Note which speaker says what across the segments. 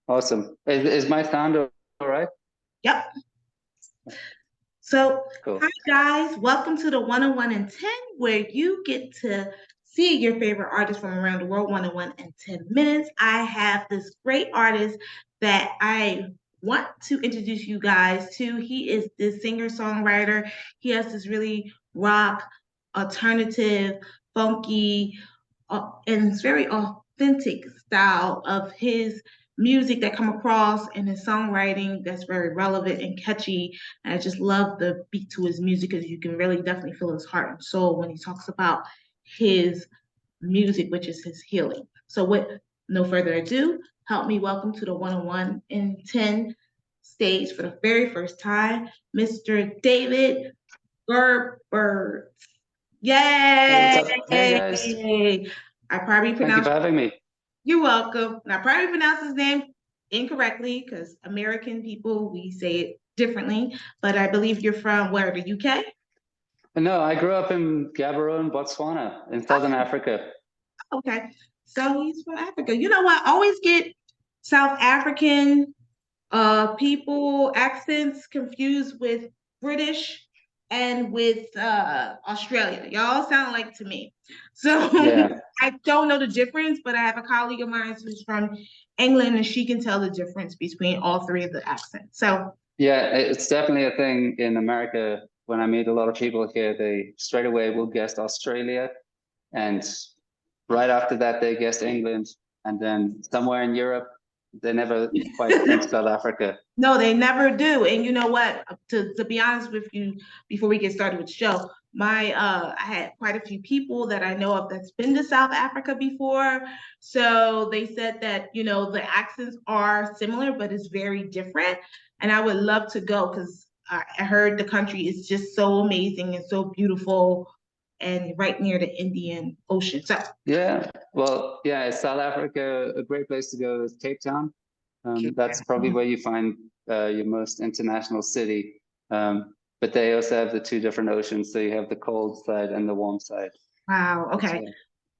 Speaker 1: Awesome. Is my sound all right?
Speaker 2: Yep. So,
Speaker 1: Cool.
Speaker 2: hi guys, welcome to the 101 in 10, where you get to see your favorite artists from around the world 101 in 10 minutes. I have this great artist that I want to introduce you guys to. He is this singer-songwriter. He has this really rock, alternative, funky, and it's very authentic style of his music that come across in his songwriting that's very relevant and catchy. And I just love the beat to his music because you can really definitely feel his heart and soul when he talks about his music, which is his healing. So with no further ado, help me welcome to the 101 in 10 stage for the very first time, Mr. David Garbers.
Speaker 1: Hey, what's up? Hey guys.
Speaker 2: Yay! I probably
Speaker 1: Thank you
Speaker 2: pronounced
Speaker 1: for having me.
Speaker 2: You're welcome. And I probably pronounced his name incorrectly because American people we say it differently. But I believe you're from where, the UK?
Speaker 1: No, I grew up in Gaborone, Botswana, in Southern Africa.
Speaker 2: Okay. So he's from Africa. You know what? I always get South African people accents confused with British and with Australia. Y'all sound like to me. So
Speaker 1: Yeah,
Speaker 2: I don't know the difference, but I have a colleague of mine who's from England and she can tell the difference between all three of the accents. So
Speaker 1: yeah, it's definitely a thing in America. When I meet a lot of people here, they straight away will guess Australia, and right after that they guess England, and then somewhere in Europe, they never quite think South Africa.
Speaker 2: no, they never do. And you know what? To be honest with you, before we get started with the show, my I had quite a few people that I know of that's been to South Africa before. So they said that, the accents are similar, but it's very different. And I would love to go because I heard the country is just so amazing and so beautiful and right near the Indian Ocean. So
Speaker 1: Yeah, well, yeah, South Africa, a great place to go is Cape Town. That's probably where you find your most international city. But they also have the two different oceans, so you have the cold side and the warm side.
Speaker 2: wow,
Speaker 1: But
Speaker 2: okay.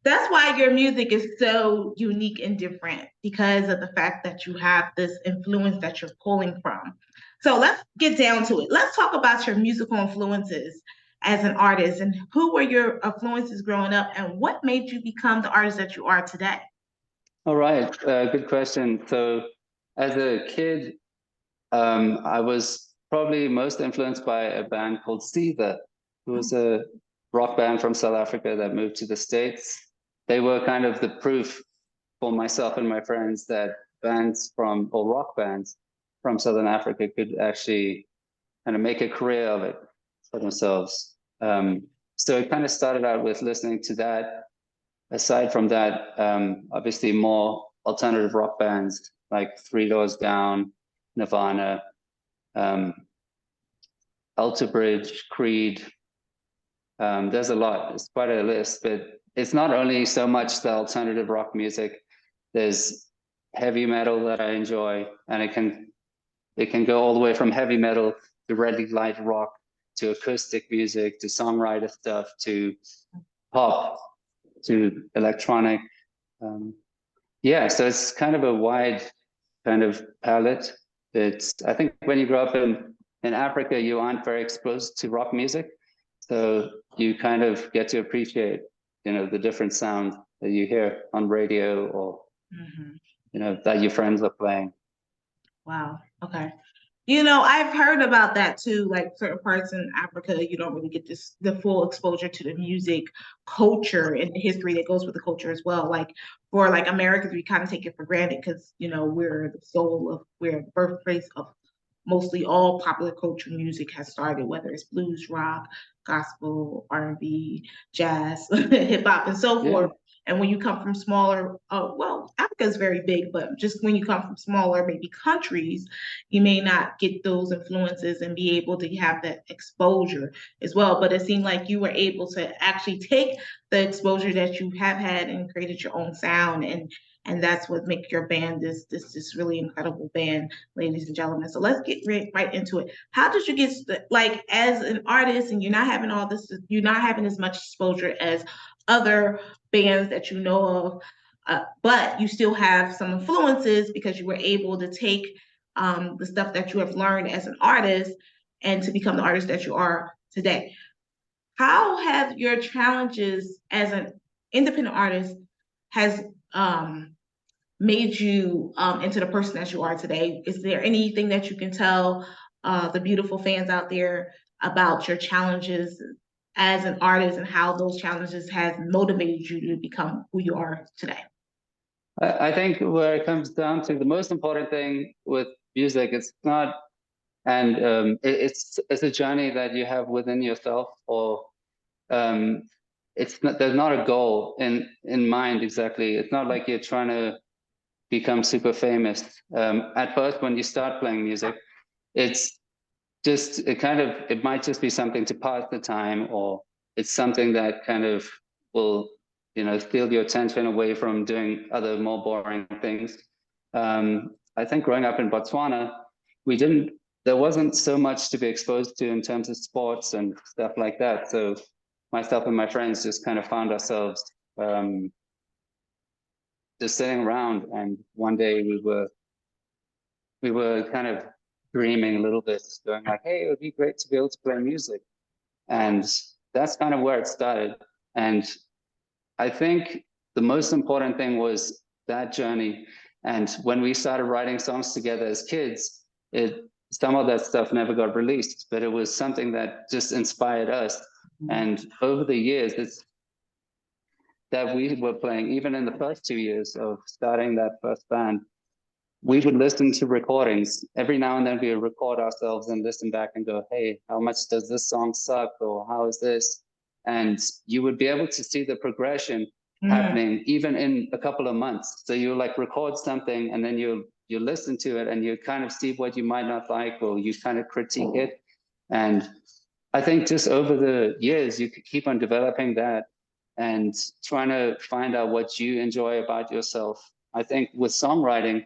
Speaker 2: That's why your music is so unique and different because of the fact that you have this influence that you're pulling from. So let's get down to it. Let's talk about your musical influences as an artist and who were your influences growing up and what made you become the artist that you are today?
Speaker 1: all right, good question. So as a kid, I was probably most influenced by a band called Caesar, who was a rock band from South Africa that moved to the States. They were kind of the proof for myself and my friends that bands from, or rock bands from Southern Africa could actually kind of make a career of it for themselves. So it kind of started out with listening to that. Aside from that, obviously more alternative rock bands like Three Doors Down, Nirvana, um, Alter Bridge, Creed. There's a lot. It's quite a list, but it's not only so much the alternative rock music. There's heavy metal that I enjoy, and it can go all the way from heavy metal to really light rock to acoustic music to songwriter stuff to pop to electronic. Um, yeah, so it's kind of a wide kind of palette. It's I think when you grow up in Africa, you aren't very exposed to rock music, so you kind of get to appreciate, the different sound that you hear on radio or
Speaker 2: Mhm.
Speaker 1: that your friends are playing.
Speaker 2: Wow. Okay. I've heard about that too. Like certain parts in Africa, you don't really get the full exposure to the music culture and the history that goes with the culture as well. Like for like Americans, we kind of take it for granted because we're the birthplace of mostly all popular culture music has started, whether it's blues, rock, gospel, R&B, jazz, hip hop, and so
Speaker 1: Yeah,
Speaker 2: forth. And when you come from smaller, well, Africa is very big, but just when you come from smaller, maybe countries, you may not get those influences and be able to have that exposure as well. But it seemed like you were able to actually take the exposure that you have had and created your own sound, and that's what makes your band this really incredible band, ladies and gentlemen. So let's get right into it. How did you get like as an artist, and you're not having as much exposure as other bands that you know of? but you still have some influences because you were able to take the stuff that you have learned as an artist and to become the artist that you are today. How have your challenges as an independent artist has made you into the person that you are today? Is there anything that you can tell the beautiful fans out there about your challenges as an artist and how those challenges has motivated you to become who you are today?
Speaker 1: I think where it comes down to the most important thing with music, it's not, and it's a journey that you have within yourself, or um, it's not, there's not a goal in mind exactly. It's not like you're trying to become super famous. At first, when you start playing music, it's just it might just be something to pass the time, or it's something that kind of will, steal your attention away from doing other more boring things. I think growing up in Botswana, there wasn't so much to be exposed to in terms of sports and stuff like that. So myself and my friends just kind of found ourselves just sitting around, and one day we were kind of dreaming a little bit, going like, hey, it would be great to be able to play music. And that's kind of where it started. And I think the most important thing was that journey. And when we started writing songs together as kids, some of that stuff never got released, but it was something that just inspired us. And over the years, that we were playing, even in the first 2 years of starting that first band, we would listen to recordings. Every now and then we would record ourselves and listen back and go, hey, how much does this song suck? Or how is this? And you would be able to see the progression happening even in a couple of months. So you like record something, and then you listen to it and you kind of see what you might not like, or you kind of critique it. And I think just over the years, you could keep on developing that and trying to find out what you enjoy about yourself. I think with songwriting,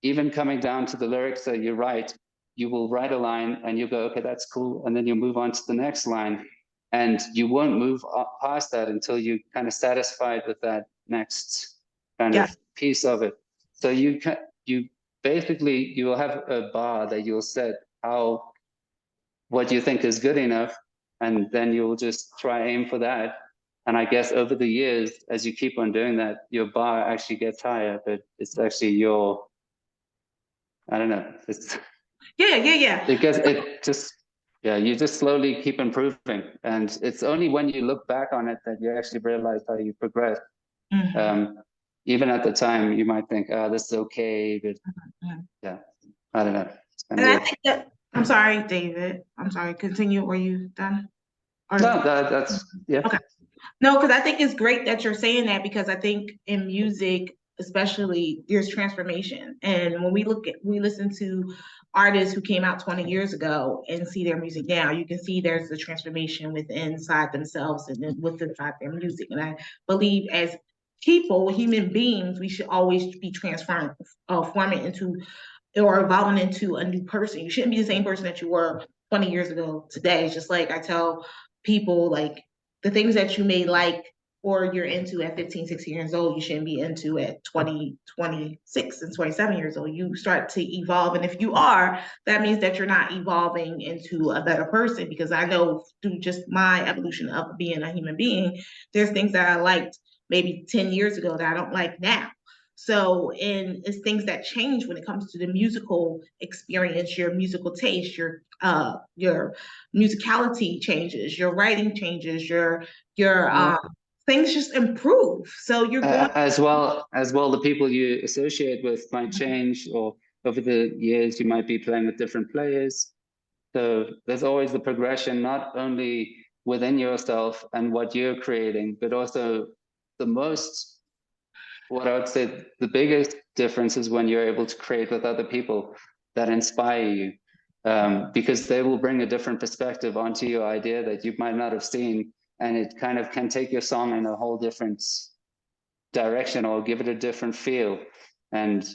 Speaker 1: even coming down to the lyrics that you write, you will write a line and you go, okay, that's cool. And then you move on to the next line, and you won't move past that until you kind of satisfied with that next kind of piece of it. So you basically, you will have a bar that you'll set what you think is good enough, and then you'll just try aim for that. And I guess over the years, as you keep on doing that, your bar actually gets higher, but it's actually I don't know. Because you just slowly keep improving. And it's only when you look back on it that you actually realize how you progress. Even at the time, you might think, oh, this is okay. But yeah, I don't know.
Speaker 2: And I think that, I'm sorry, David. I'm sorry. Continue. Were you done?
Speaker 1: No, that's, yeah.
Speaker 2: Okay. No, because I think it's great that you're saying that, because I think in music, especially, there's transformation. And when we listen to artists who came out 20 years ago and see their music now, you can see there's a transformation inside themselves and then inside their music. And I believe as people, human beings, we should always be forming into or evolving into a new person. You shouldn't be the same person that you were 20 years ago today. It's just like I tell people, like, the things that you may like or you're into at 15, 16 years old, you shouldn't be into at 20, 26 and 27 years old. You start to evolve. And if you are, that means that you're not evolving into a better person, because I know through just my evolution of being a human being, there's things that I liked maybe 10 years ago that I don't like now. So, and it's things that change when it comes to the musical experience, your musical taste, your musicality changes, your writing changes, your things just improve. So you're going
Speaker 1: as well, the people you associate with might change, or over the years you might be playing with different players. So there's always the progression, not only within yourself and what you're creating, but also what I would say the biggest difference is when you're able to create with other people that inspire you, because they will bring a different perspective onto your idea that you might not have seen, and it kind of can take your song in a whole different direction or give it a different feel. And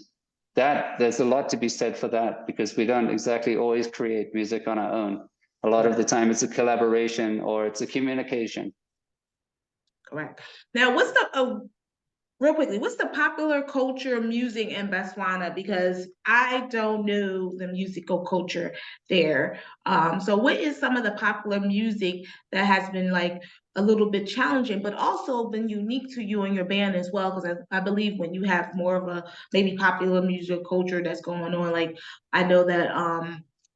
Speaker 1: there's a lot to be said for that, because we don't exactly always create music on our own. A lot of the time it's a collaboration or it's a communication.
Speaker 2: Correct. Now, what's real quickly, what's the popular culture music in Botswana? Because I don't know the musical culture there. So what is some of the popular music that has been like a little bit challenging, but also been unique to you and your band as well? Because I believe when you have more of a maybe popular music culture that's going on, like I know that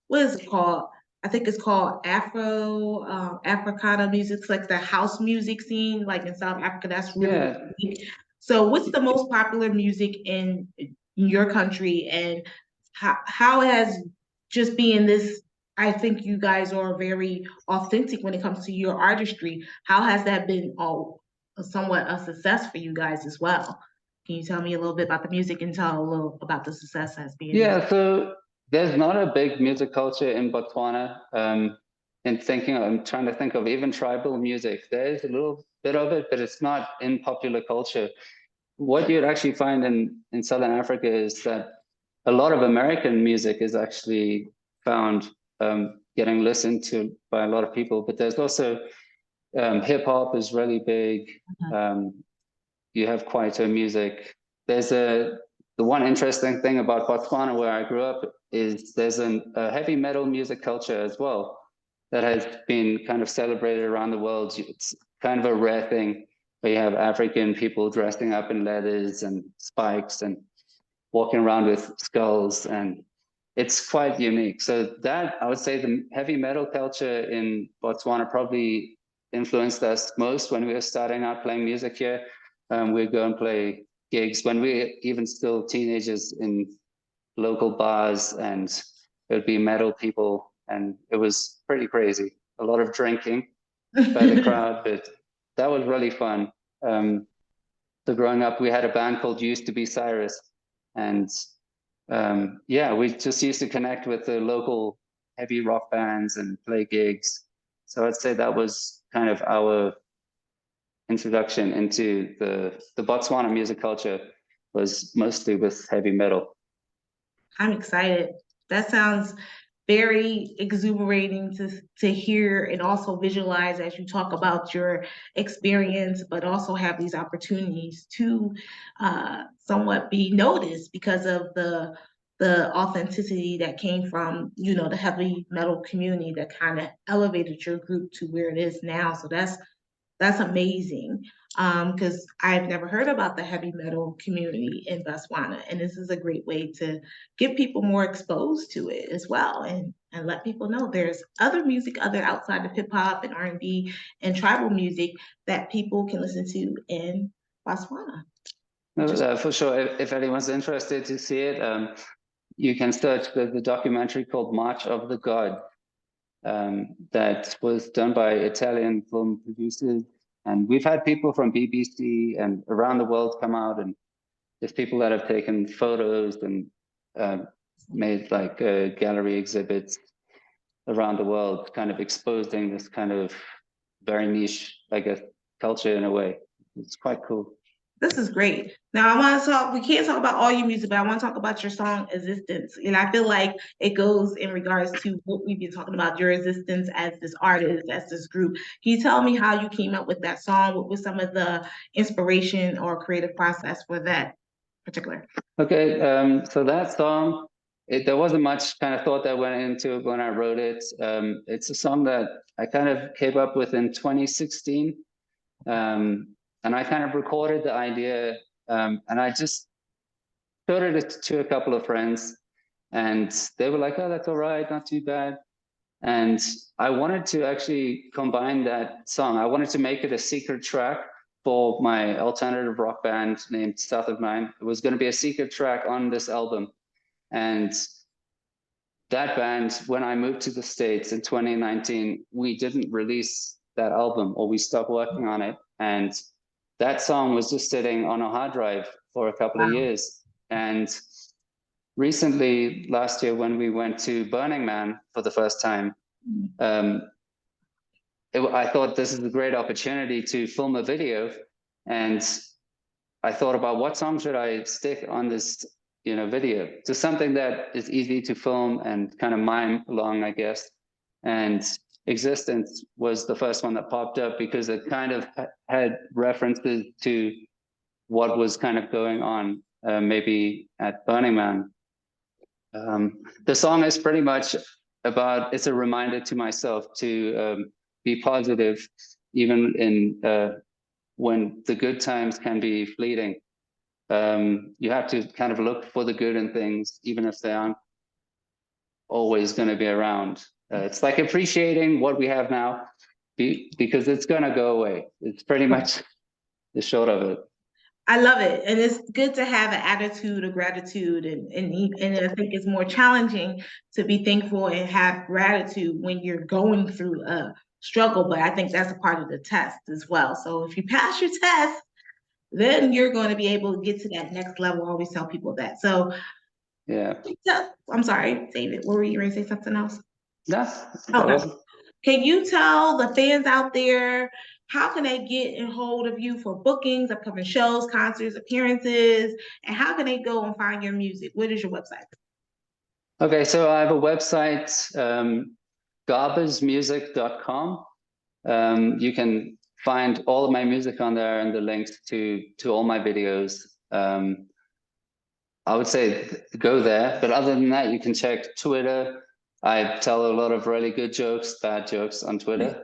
Speaker 2: what is it called? I think it's called Africana music. It's like the house music scene, like in South Africa. That's really
Speaker 1: Yeah,
Speaker 2: unique. So, what's the most popular music in your country, and how has just being this? I think you guys are very authentic when it comes to your artistry. How has that been all somewhat a success for you guys as well? Can you tell me a little bit about the music and tell a little about the success as being music?
Speaker 1: yeah. So there's not a big music culture in Botswana. I'm trying to think of even tribal music. There's a little bit of it, but it's not in popular culture. What you'd actually find in Southern Africa is that a lot of American music is actually found getting listened to by a lot of people, but there's also hip hop is really big. Um, you have Kwaito music. There's the one interesting thing about Botswana, where I grew up, is there's a heavy metal music culture as well that has been kind of celebrated around the world. It's kind of a rare thing where you have African people dressing up in leathers and spikes and walking around with skulls, and it's quite unique. So that, I would say, the heavy metal culture in Botswana probably influenced us most when we were starting out playing music here. We'd go and play gigs when we were even still teenagers in local bars, and it would be metal people, and it was pretty crazy. A lot of drinking by the crowd, but that was really fun. So growing up, we had a band called Used to Be Cyrus, and yeah, we just used to connect with the local heavy rock bands and play gigs. So I'd say that was kind of our introduction into the Botswana music culture, was mostly with heavy metal.
Speaker 2: I'm excited. That sounds very exuberating to hear and also visualize as you talk about your experience, but also have these opportunities to somewhat be noticed because of the authenticity that came from, you know, the heavy metal community that kind of elevated your group to where it is now. So that's amazing. Because I've never heard about the heavy metal community in Botswana, and this is a great way to get people more exposed to it as well, and let people know there's other music other outside of hip hop and R&B and tribal music that people can listen to in Botswana.
Speaker 1: For sure, if anyone's interested to see it, you can search the documentary called March of the God, that was done by Italian film producers. And we've had people from BBC and around the world come out, and there's people that have taken photos and made like gallery exhibits around the world, kind of exposing this kind of very niche, I guess, culture in a way. It's quite cool.
Speaker 2: This is great. Now I want to talk, we can't talk about all your music, but I want to talk about your song Existence. And I feel like it goes in regards to what we've been talking about, your existence as this artist, as this group. Can you tell me how you came up with that song? What was some of the inspiration or creative process for that particular?
Speaker 1: Okay, so that song, there wasn't much kind of thought that went into it when I wrote it. It's a song that I kind of came up with in 2016. And I kind of recorded the idea, and I just showed it to a couple of friends, and they were like, "Oh, that's all right, not too bad." And I wanted to actually combine that song. I wanted to make it a secret track for my alternative rock band named South of Nine. It was going to be a secret track on this album, and that band, when I moved to the States in 2019, we didn't release that album, or we stopped working on it, and that song was just sitting on a hard drive for a couple of years. And recently, last year, when we went to Burning Man for the first time, I thought this is a great opportunity to film a video. And I thought about what song should I stick on this, video, to something that is easy to film and kind of mime along, I guess. And Existence was the first one that popped up because it kind of had references to what was kind of going on, maybe at Burning Man. The song is pretty much about, it's a reminder to myself to be positive, even in when the good times can be fleeting. You have to kind of look for the good in things, even if they aren't always going to be around. It's like appreciating what we have now, because it's going to go away. It's pretty much the short of it.
Speaker 2: I love it. And it's good to have an attitude of gratitude. And I think it's more challenging to be thankful and have gratitude when you're going through a struggle. But I think that's a part of the test as well. So if you pass your test, then you're going to be able to get to that next level. I always tell people that. So
Speaker 1: yeah.
Speaker 2: I'm sorry, David, what were you going to say something else?
Speaker 1: No,
Speaker 2: okay. Can you tell the fans out there, how can they get in hold of you for bookings, upcoming shows, concerts, appearances, and how can they go and find your music? What is your website?
Speaker 1: Okay, so I have a website, garbersmusic.com. You can find all of my music on there and the links to all my videos. I would say go there, but other than that, you can check Twitter. I tell a lot of really good jokes, bad jokes on Twitter.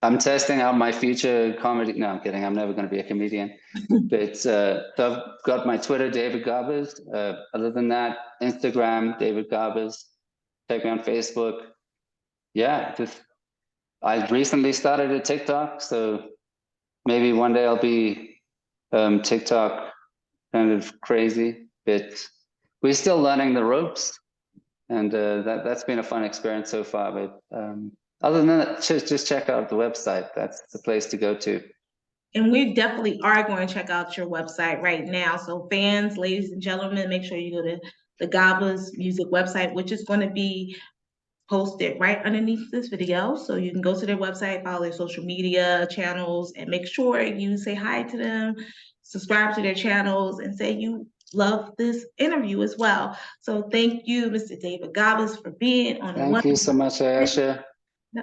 Speaker 1: I'm testing out my future comedy. No, I'm kidding. I'm never going to be a comedian. But so I've got my Twitter, David Garbers. Other than that, Instagram, David Garbers. Check me on Facebook. Yeah, I recently started a TikTok, so maybe one day I'll be TikTok kind of crazy. But we're still learning the ropes, and that's been a fun experience so far. But other than that, just check out the website. That's the place to go to.
Speaker 2: And we definitely are going to check out your website right now. So fans, ladies and gentlemen, make sure you go to the Garbers Music website, which is going to be posted right underneath this video. So you can go to their website, follow their social media channels, and make sure you say hi to them, subscribe to their channels, and say you love this interview as well. So thank you, Mr. David Garbers, for being on.
Speaker 1: Thank you so much, Ayasha.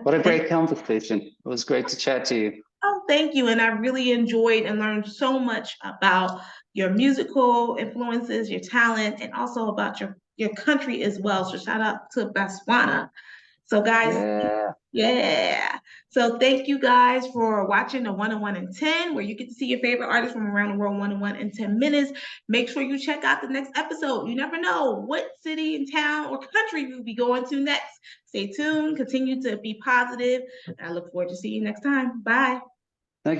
Speaker 1: What a great conversation. It was great to chat to you.
Speaker 2: Oh, thank you. And I really enjoyed and learned so much about your musical influences, your talent, and also about your country as well. So shout out to Botswana. So guys, yeah. So thank you guys for watching the 101 in 10, where you get to see your favorite artists from around the world 101 in 10 minutes. Make sure you check out the next episode. You never know what city and town or country we'll be going to next. Stay tuned, continue to be positive, and I look forward to seeing you next time. Bye.